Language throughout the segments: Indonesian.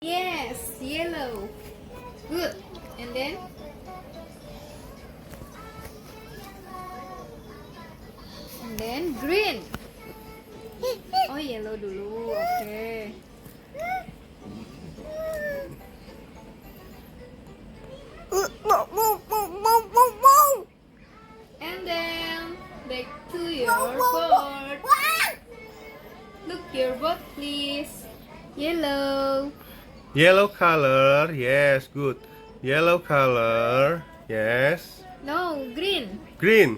Yes, yellow. Good. And then green. Oh, yellow dulu. Oke. And then back to your board. Look your board, please. Yellow. Yellow color, yes, good. Yellow color, yes. No, green. Green,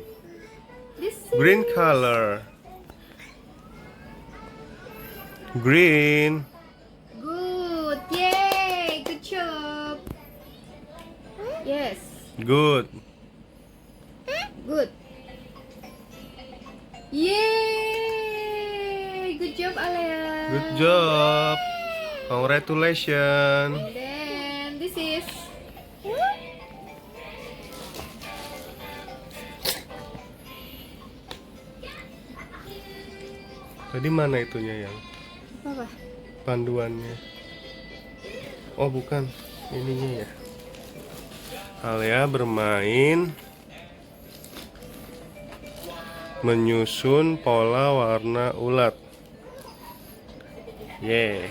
This green is color. Green, good. Yay! Good job. Yes. good. Good. Yay! Good job, Alea. Good job. Congratulations. And then this is Tadi mana itunya yang apa? panduannya? Oh, bukan. Ininya ya. Alea bermain menyusun pola warna ulat. Yeah.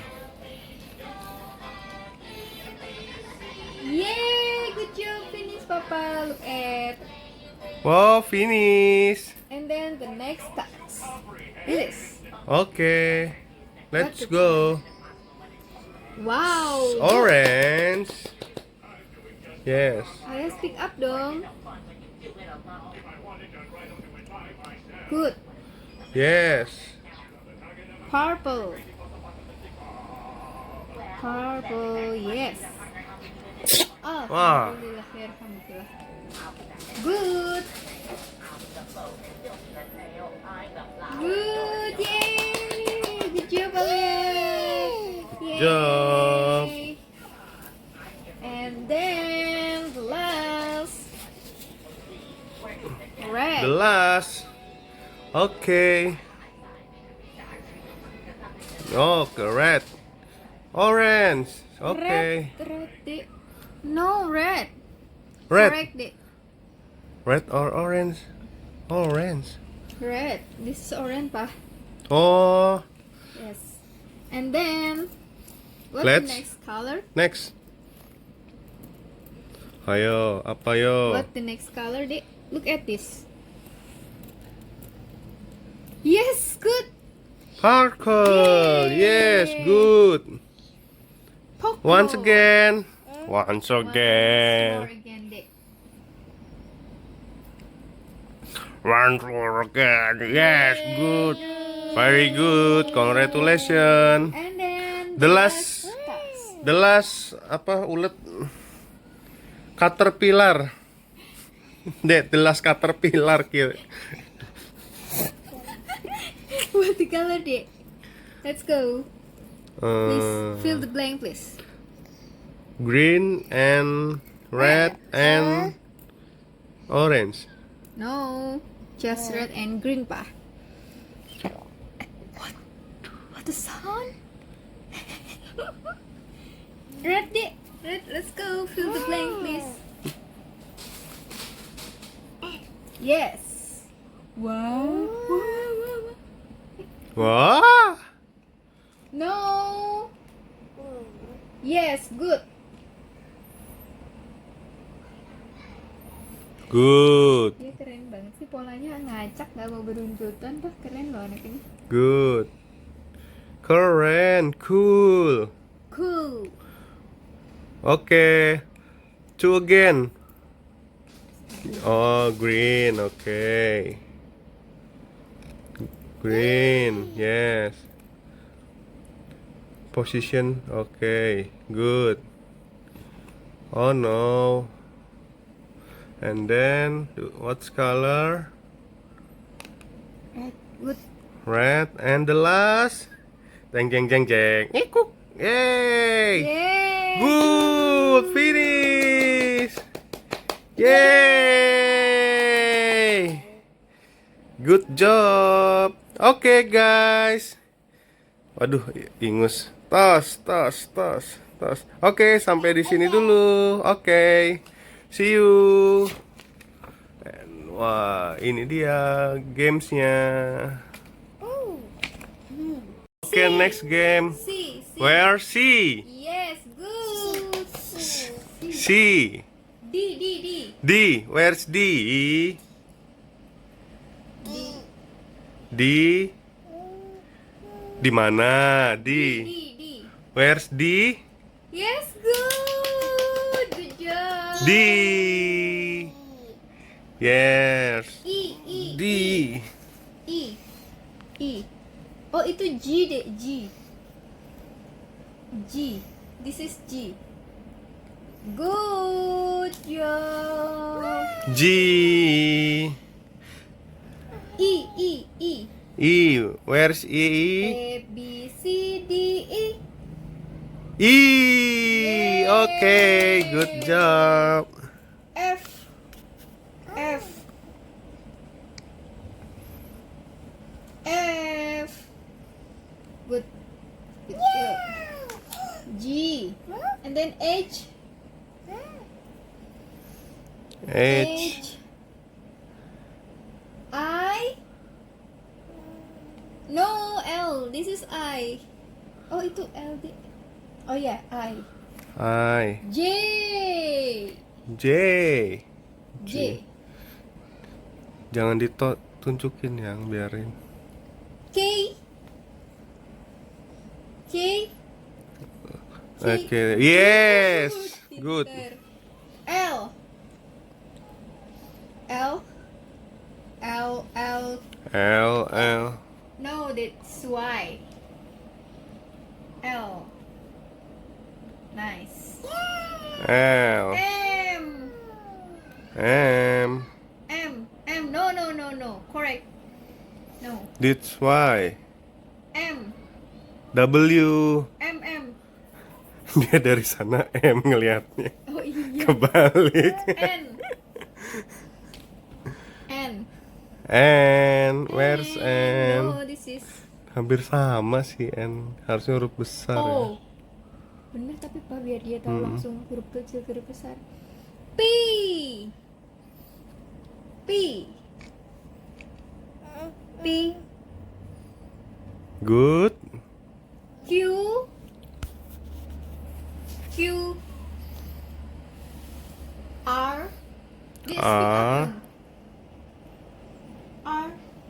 Yay! Good job, finish, Papa. Look at. Wow, finish. And then the next task. This. Okay. Let's go. Wow. Orange. Yes. Alea speak up dong. Good. Yes. Purple. Purple, yes. Oh, Wah. alhamdulillah, ya, alhamdulillah. Good. Good, yay! Good job, Alea. Yay. job. And then the last. Red. The last. Okay. Oh, red. Orange. Okay. Red, Dek. No, red. Red. Correct, Dek. Red or orange? Orange. Red. This is orange, Pa. Oh, Yes. And then, what's Let's- the next color? next. Ayo, apa yo? What the next color, Dek? Look at this. Yes, good. Sparkle. Yay. Yes, good. Purple. Once again. Once Once more again. again, Dek. Once more again. Yes, good. Very good. Congratulations. And then The last- task. The last apa ulet caterpillar. Dek, the last caterpillar kira. What the color, Dek? Let's go. Please fill Uh, the blank, please. green and red and orange. No, just red and green, Pa. What? What the sound? Red, Dek. Red. Let's go. Fill the blank, please. Yes. Wow. Wah, No. Yes, good. good, Dia keren banget sih, polanya ngacak, nggak mau beruntutan, Pak. Keren loh anak ini. good. Keren, cool. Cool. Okay, two again. Oh, green. Okay. Green. Yes. Position. Okay. Good. Oh no. And then what's color? Red, good. Red. And the last. Jeng jeng jeng jeng. Ikut. Yay. Yay. Good. Finish. Yay. Good job. Oke guys. Waduh, ingus. Tos, tos, tos. Terus. Oke, sampai di sini dulu. Oke. See you. And, wah, ini dia gamesnya. Oh. Oke, next game. C. Where C? Yes, good. C. D. D. Where's D? D. D. Di mana? D. D. Where's D? Yes, good. Good job. D. Yes. E. D. E. Oh, itu G deh, G. G. This is G. Good job. G. E. E. Where's E? A, B, C, D, E. E. Okay, good job. F. Good. Good job. G. And then H. H. I. No, L. This is I. Oh, itu L. Oh ya, I. I. J. J. J. Jangan ditunjukin yang biarin. K. K. Oke, yes, good. Pinter. L. L. L. No, that's Y. L. Nice. L. M. M. No. Correct. No. That's why. M. W. M. Dia dari sana M ngelihatnya. Oh iya. Kebalik. N. N. Where's N? No, this is Hampir sama sih N. Harusnya huruf besar ya. O. Bener tapi Pak biar dia tahu langsung huruf kecil ke huruf besar. P. Good. Q. R. This R.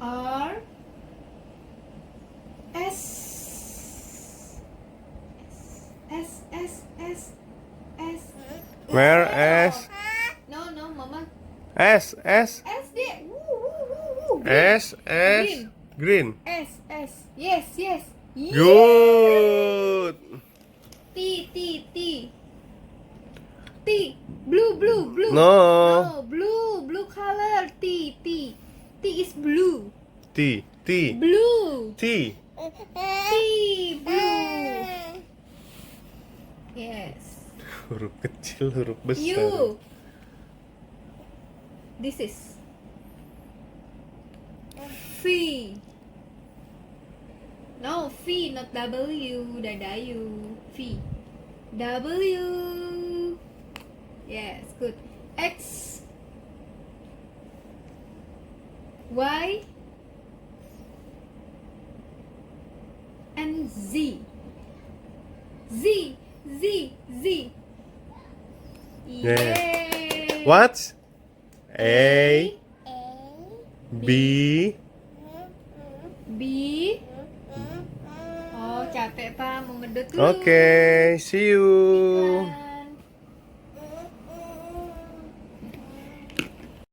R. S. Where S? No, Mama. S. S deh. Woo. S. Green. S. Yes. Good. T. Blue. No. Blue color. T is blue. T. Blue. T. Blue. Yes. Huruf kecil, huruf besar. U. This is V. No, V, not W. Dadayu. V. W. Yes, good. X. Y. And Z. Z. Yay! What? A. B. Oh, capek Pak, mau ngedut dulu. Okay, see you. Bye.